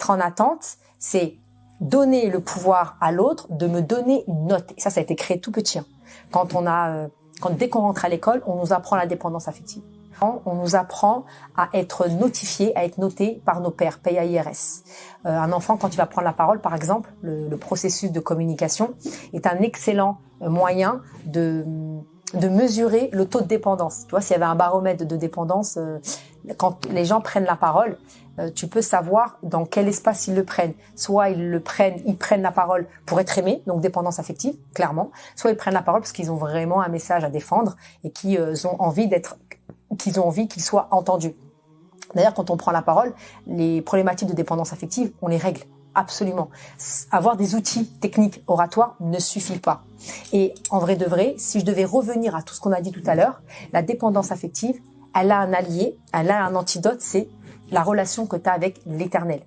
être en attente, c'est donner le pouvoir à l'autre de me donner une note. Et ça a été créé tout petit. Dès qu'on rentre à l'école, on nous apprend la dépendance affective. On nous apprend à être notifié, à être noté par nos pairs, PAIRS. Un enfant, quand il va prendre la parole, par exemple, le processus de communication est un excellent moyen de mesurer le taux de dépendance. Tu vois, s'il y avait un baromètre de dépendance, quand les gens prennent la parole, tu peux savoir dans quel espace ils le prennent. Soit ils prennent la parole pour être aimés, donc dépendance affective, clairement. Soit ils prennent la parole parce qu'ils ont vraiment un message à défendre et qu'ils ont envie qu'ils soient entendus. D'ailleurs, quand on prend la parole, les problématiques de dépendance affective, on les règle. Absolument. Avoir des outils techniques oratoires ne suffit pas. Et en vrai de vrai, si je devais revenir à tout ce qu'on a dit tout à l'heure, la dépendance affective, elle a un allié, elle a un antidote, c'est la relation que tu as avec l'Éternel.